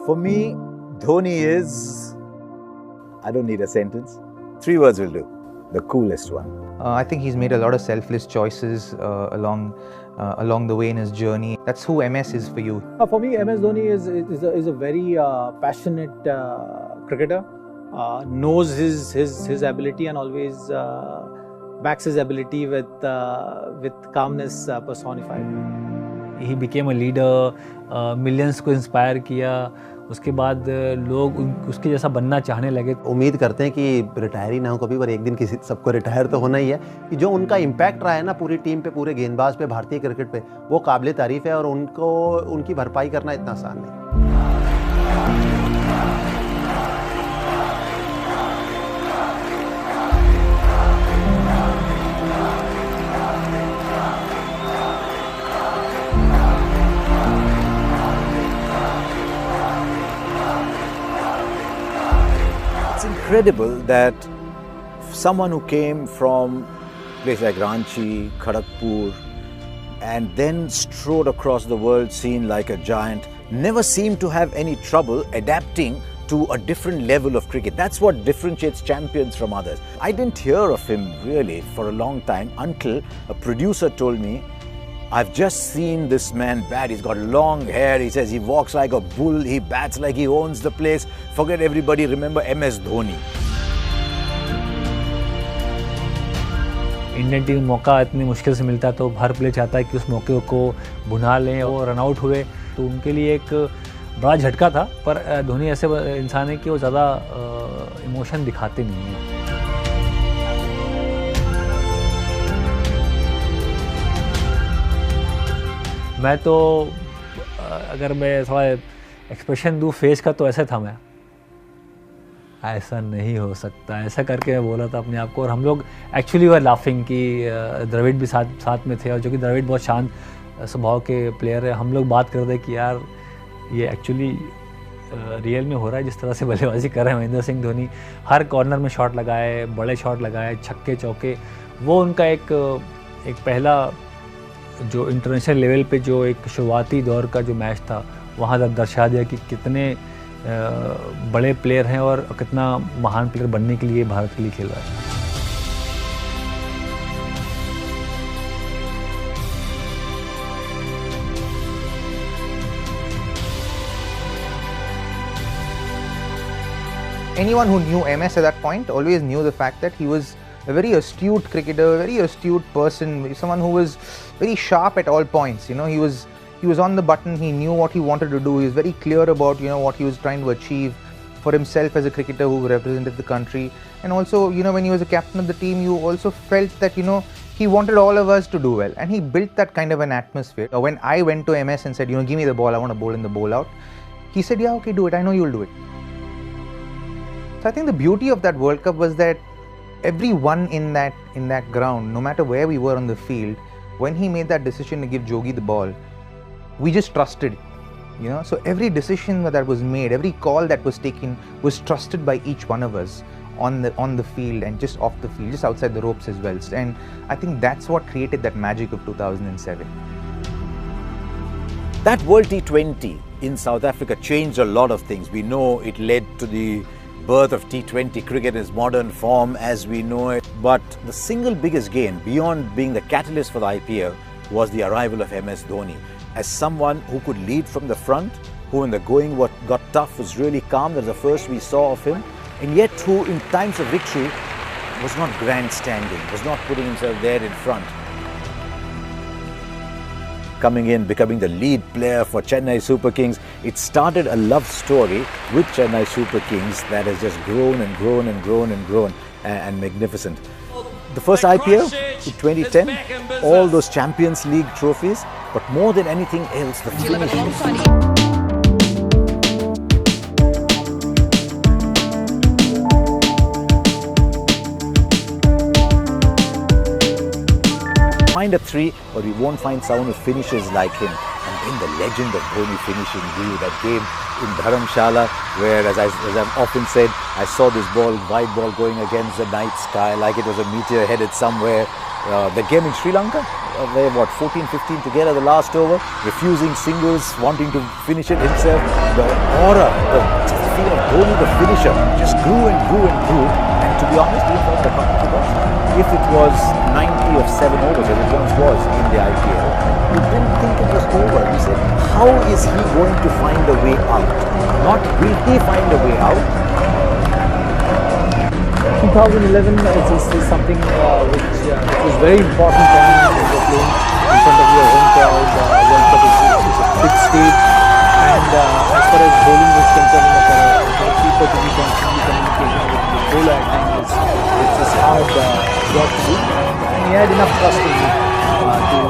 For me, Dhoni is, I don't need a sentence, 3 words will do, the coolest one. I think he's made a lot of selfless choices along the way in his journey. That's who MS is for you. For me, MS Dhoni is a very passionate cricketer. Knows his ability and always backs his ability with calmness personified. He became a leader, millions को inspire किया. उसके बाद लोग उसके जैसा बनना चाहने लगे. उम्मीद करते हैं कि रिटायर ही ना हो कभी, पर एक दिन किसी सबको रिटायर तो होना ही है. कि जो उनका इम्पैक्ट रहा है ना पूरी टीम पे, पूरे गेंदबाज पे, भारतीय क्रिकेट पे, वो काबिल तारीफ है और उनकी भरपाई करना इतना आसान नहीं. Incredible that someone who came from places like Ranchi, Kharagpur, and then strode across the world scene like a giant, never seemed to have any trouble adapting to a different level of cricket. That's what differentiates champions from others. I didn't hear of him really for a long time until a producer told me, I've just seen this man bat. He's got long hair. He says he walks like a bull. He bats like he owns the place. Forget everybody. Remember MS Dhoni. Indian team मौका इतनी मुश्किल से मिलता है तो हर player चाहता है कि उस मौके को भुना लें. वो रन आउट हुए तो उनके लिए एक बड़ा झटका था. पर धोनी ऐसे इंसान है कि वो ज़्यादा इमोशन दिखाते नहीं हैं. मैं तो अगर मैं थोड़ा एक्सप्रेशन दूँ फेस का तो ऐसा था मैं, ऐसा नहीं हो सकता, ऐसा करके मैं बोला था अपने आप को. और हम लोग एक्चुअली वर लाफिंग कि द्रविड़ भी साथ में थे, और जो कि द्रविड़ बहुत शांत स्वभाव के प्लेयर है. हम लोग बात कर रहे कि यार ये एक्चुअली रियल में हो रहा है जिस तरह से बल्लेबाजी कर रहे हैं महेंद्र सिंह धोनी. हर कॉर्नर में शॉट लगाए, बड़े शॉट लगाए, छक्के चौके. वो उनका एक पहला जो इंटरनेशनल लेवल पे जो एक शुरुआती दौर का जो मैच था, वहाँ तक दर्शा दिया कि कितने बड़े प्लेयर हैं और कितना महान प्लेयर बनने के लिए भारत के लिए खेल रहा है. Anyone who knew MS at that point always knew the fact that he was a very astute cricketer, a very astute person, someone who was very sharp at all points. You know, he was on the button. He knew what he wanted to do. He was very clear about what he was trying to achieve for himself as a cricketer who represented the country. And also, when he was a captain of the team, you also felt that he wanted all of us to do well, and he built that kind of an atmosphere. When I went to MS and said, give me the ball, I want to bowl in the bowl out, he said, yeah, okay, do it. I know you'll do it. So I think the beauty of that World Cup was that everyone in that ground, no matter where we were on the field, when he made that decision to give Jogi the ball, we just trusted. So every decision that was made, every call that was taken was trusted by each one of us on the field and just off the field, just outside the ropes as well. And I think that's what created that magic of 2007. That World T20 in South Africa changed a lot of things. We know it led to the birth of T20 cricket in its modern form as we know it. But the single biggest gain, beyond being the catalyst for the IPL, was the arrival of MS Dhoni. As someone who could lead from the front, who when the going got tough was really calm, that's the first we saw of him, and yet who in times of victory was not grandstanding, was not putting himself there in front. Coming in, becoming the lead player for Chennai Super Kings, it started a love story with Chennai Super Kings that has just grown and grown and grown and grown and magnificent. The first IPL in 2010, all those Champions League trophies, but more than anything else, the finish. Find a 3, but we won't find someone who finishes like him. And then the legend of Dhoni finishing grew. That game in Dharamshala, where, as I've often said, I saw this ball, white ball, going against the night sky like it was a meteor headed somewhere. The game in Sri Lanka, they what 14-15 together the last over, refusing singles, wanting to finish it himself. The aura, the feel of Dhoni, the finisher, just grew and grew and grew. And to be honest, we felt the confidence. If it was 90 of 7 overs, as it once was in the IPL, we didn't think it was over. We said, how is he going to find a way out? Not will he find a way out? 2011 is something which was very important for me when you're playing in front of your home crowd. World Cup is a big stage, and as far as bowling is concerned, for a keeper to be constantly communicating with the bowler at times is hard job to do. And he had enough trust in me to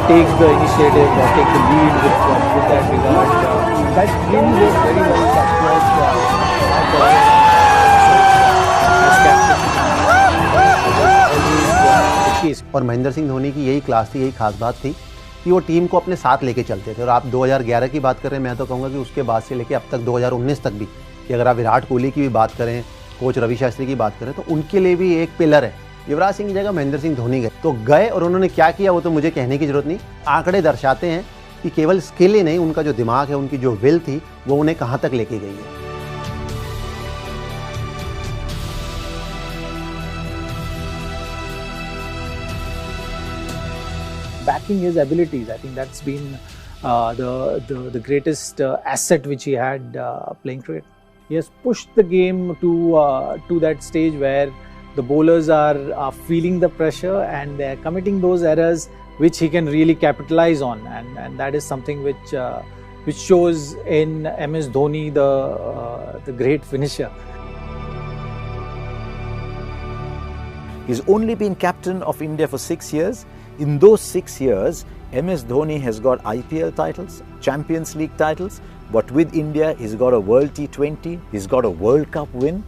take the initiative or take the lead with that regard. That really worked very well across my career. और महेंद्र सिंह धोनी की यही class थी, यही खास बात थी कि वो टीम को अपने साथ लेके चलते थे। और आप 2011 की बात करें, मैं तो कहूँगा कि उसके बाद से लेके अब तक 2019 तक भी, कि अगर आप विराट कोहली की भी बात करें, कोच रवि शास्त्री की बात करें, तो उनके लिए भी एक पिलर है। युवराज सिंह की जगह महेंद्र सिंह धोनी गए, तो गए और उन्होंने क्या किया वो तो मुझे कहने की जरूरत नहीं। आंकड़े दर्शाते हैं कि केवल स्किल ही नहीं, उनका जो दिमाग है, उनकी जो विल थी, वो उन्हें कहाँ तक लेके गई है। Backing his abilities, I think that's been the greatest asset which he had playing cricket. He has pushed the game to that stage where the bowlers are feeling the pressure and they are committing those errors which he can really capitalize on, and that is something which shows in MS Dhoni, the great finisher. He's only been captain of India for 6 years. In those 6 years, MS Dhoni has got IPL titles, Champions League titles, but with India, he's got a World T20, he's got a World Cup win,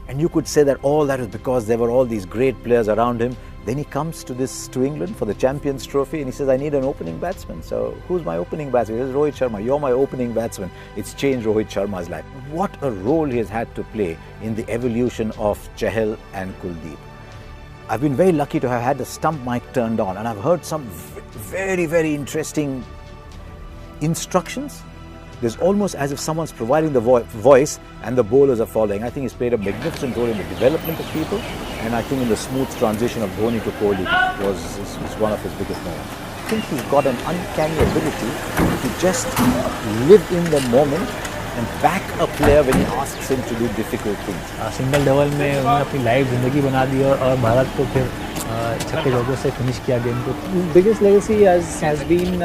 and you could say that all that is because there were all these great players around him. Then he comes to England for the Champions Trophy and he says, I need an opening batsman. So who's my opening batsman? He says, Rohit Sharma, you're my opening batsman. It's changed Rohit Sharma's life. What a role he has had to play in the evolution of Chahal and Kuldeep. I've been very lucky to have had the stump mic turned on, and I've heard some very, very interesting instructions. There's almost as if someone's providing the voice and the bowlers are following. I think he's played a magnificent role in the development of people, and I think in the smooth transition of Dhoni to Kohli is one of his biggest moments. I think he's got an uncanny ability to just live in the moment and back a player when he asks him to do difficult things. Single double में उन्होंने अपनी life जिंदगी बना दी और भारत को फिर छक्के चौके से फिनिश किया गेम को. Biggest legacy has been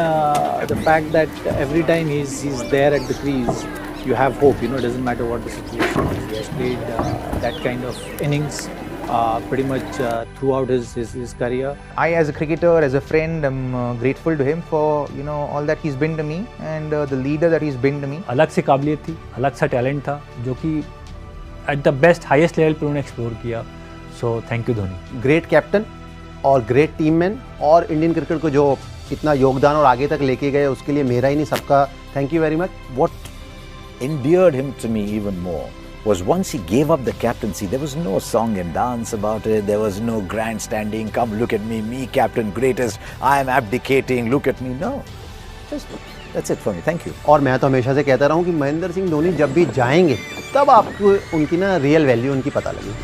the fact that every time he's there at the crease, you have hope. You know, it doesn't matter what the situation is. He has played that kind of innings pretty much throughout his career. I, as a cricketer, as a friend, am grateful to him for all that he's been to me and the leader that he's been to me. अलग से काबिलियत थी, अलग सा talent था जो कि at the best highest level पे उन्होंने एक्सप्लोर किया. So thank you Dhoni. Great captain और ग्रेट टीम मैन, और इंडियन क्रिकेट को जो इतना योगदान और आगे तक लेके गए उसके लिए मेरा ही नहीं सबका thank you very much. What endeared him to me even more was once he gave up the captaincy, there was no song and dance about it, there was no grandstanding, come look at me captain, greatest, I am abdicating, look at me. No, just that's it for me, thank you. और मैं तो हमेशा से कहता रहा हूँ कि महेंद्र सिंह धोनी जब भी जाएंगे तब आपको उनकी ना रियल वैल्यू उनकी पता लगेगी.